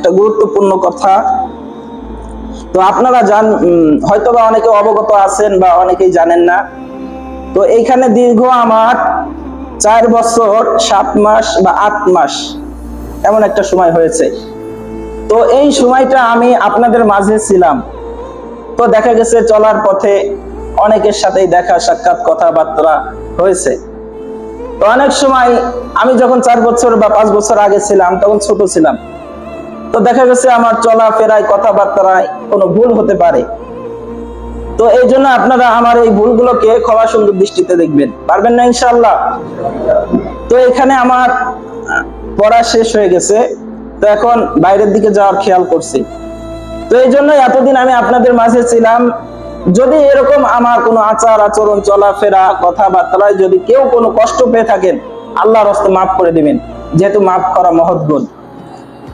একটা গুরুত্বপূর্ণ কথা। তো আপনারা হয়তোবা অনেকে অবগত আছেন বা অনেকেই জানেন না। তো এইখানে দীর্ঘ আমার 4 বছর 7 মাস বা 8 মাস এমন একটা সময় হয়েছে। তো এই সময়টা আমি আপনাদের মাঝে ছিলাম। তো দেখা গেছে চলার পথে অনেকের সাথেই দেখা সাক্ষাৎ কথাবার্তা হয়েছে। তো অনেক সময় আমি যখন 4 বছর বা 5 বছর আগে ছিলাম তখন ছোট ছিলাম। তো দেখা গেছে আমার চলাফেরায় কথাবার্তায় কোনো ভুল হতে পারে। তো এই জন্য আপনারা আমার এই ভুলগুলোকে ক্ষমা সুন্দর দৃষ্টিতে দেখবেন, পারবেন না ইনশাআল্লাহ? তো এখানে আমার পড়া শেষ হয়ে গেছে, তো এখন বাইরের দিকে যাওয়ার খেয়াল করছি। তো এই জন্য এতদিন আমি আপনাদের মাঝে ছিলাম। যদি এরকম আমার কোনো আচার আচরণ চলাফেরা কথাবার্তায় যদি কেউ কোনো কষ্ট পেয়ে থাকেন, আল্লাহর হস্তে মাফ করে দিবেন, যেহেতু মাফ করা মহৎ গুণ।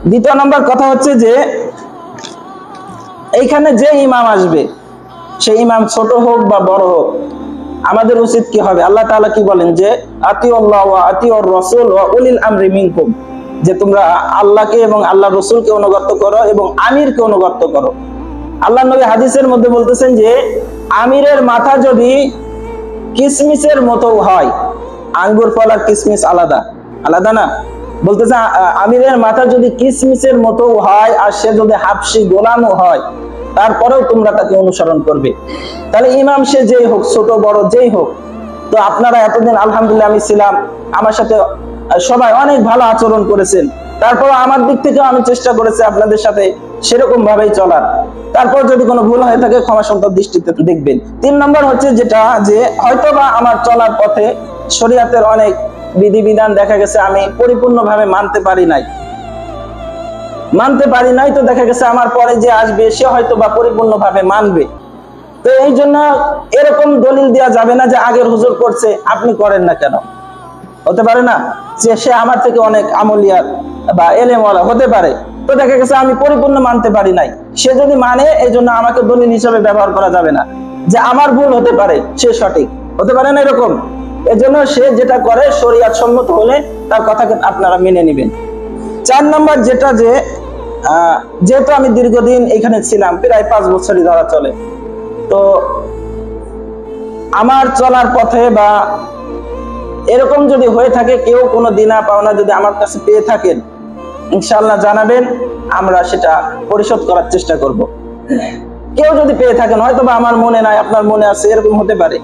দ্বিতীয় নম্বর কথা হচ্ছে যে এইখানে যে ইমাম আসবে, সেই ইমাম ছোট হোক বা বড় হোক, আমাদের উচিত কি হবে? আল্লাহ তাআলা কি বলেন যে আতিউল্লাহ ওয়া আতিউর রাসূল ওয়া উলিল আমরি মিনকুম, যে তোমরা আল্লাহকে এবং আল্লাহর রাসূলকে অনুগত করো এবং আমিরকে অনুগত করো। আল্লাহর নবী হাদিসের মধ্যে বলতেছেন যে আমিরের মাথা যদি কিসমিসের মতো হয়, আঙ্গুর ফল আর কিসমিস আলাদা আলাদা না, বলতেছে আমিরের মাথা যদি কিসমিসের মতো হয় আর সে যদি হাবশি গোলামও হয়, তারপরেও তোমরা তাকে অনুসরণ করবে। তাহলে ইমাম সে যেই হোক, ছোট বড় যেই হোক। তো আপনারা এতদিন আলহামদুলিল্লাহ আমি ছিলাম, আমার সাথে সবাই অনেক ভালো আচরণ করেছেন। তারপর আমার দিক থেকেও আমি চেষ্টা করেছি আপনাদের সাথে সেরকম ভাবেই চলার। তারপর যদি কোনো ভুল হয়ে থাকে ক্ষমা সুন্দর দৃষ্টিতে দেখবেন। 3 নম্বর হচ্ছে যেটা, যে হয়তোবা আমার চলার পথে শরীয়তের অনেক বিধিবিধান দেখা গেছে আমি পরিপূর্ণভাবে মানতে পারি নাই। তো দেখা গেছে আমার পরে যে আসবে সে হয়তো বা পরিপূর্ণভাবে মানবে। তো এই জন্য এরকম দলিল দেওয়া যাবে না যে আগের হুজুর করছে আপনি করেন না কেন। হতে পারে না যে সে আমার থেকে অনেক আমলিয়াত বা এলেমওয়ালা হতে পারে। তো দেখা গেছে আমি পরিপূর্ণ মানতে পারি নাই, সে যদি মানে এই জন্য আমাকে দলিল হিসাবে ব্যবহার করা যাবে না যে আমার ভুল হতে পারে সে সঠিক, হতে পারে না এরকম। এজন্য সে যেটা করে শরীয়ত সম্মত হলে তার কথাকে আপনারা মেনে নেবেন। 4 নম্বর যেটা, যে যেহেতু আমি দীর্ঘদিন এখানে ছিলাম, প্রায় 5 বছরই ধরা চলে। তো আমার চলার পথে বা এরকম যদি হয়ে থাকে, কেউ কোনো দিনা পাওনা যদি আমার কাছে পেয়ে থাকেন, ইনশাআল্লাহ জানাবেন, আমরা সেটা পরিশোধ করার চেষ্টা করব। কেউ যদি পেয়ে থাকেন, হয়তো বা আমার মনে নাই আপনার মনে আছে, এরকম হতে পারে।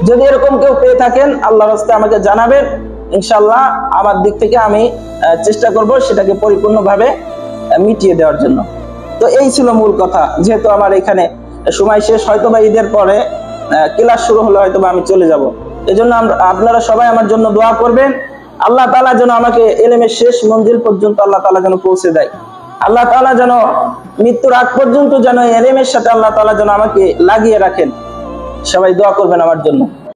যদি এরকম কেউ পেয়ে থাকেন আল্লাহর রাস্তে আমাকে জানাবেন, ইনশাআল্লাহ আমার দিক থেকে আমি চেষ্টা করব সেটাকে পরিপূর্ণভাবে মিটিয়ে দেওয়ার জন্য। তো এই ছিল মূল কথা। যেহেতু আমার এখানে সময় শেষ, হয়তো বা ঈদের পরে ক্লাস শুরু হলে হয়তো বা আমি চলে যাব। এজন্য আপনারা সবাই আমার জন্য দোয়া করবেন। আল্লাহ তাআলা যেন আমাকে ইলমের শেষ মঞ্জিল পর্যন্ত আল্লাহ তাআলা যেন পৌঁছে দেয়। আল্লাহ তাআলা যেন মৃত্যুর আগ পর্যন্ত যেন ইলমের সাথে আল্লাহ তাআলা যেন আমাকে লাগিয়ে রাখেন। সবাই দোয়া করবেন আমার জন্য।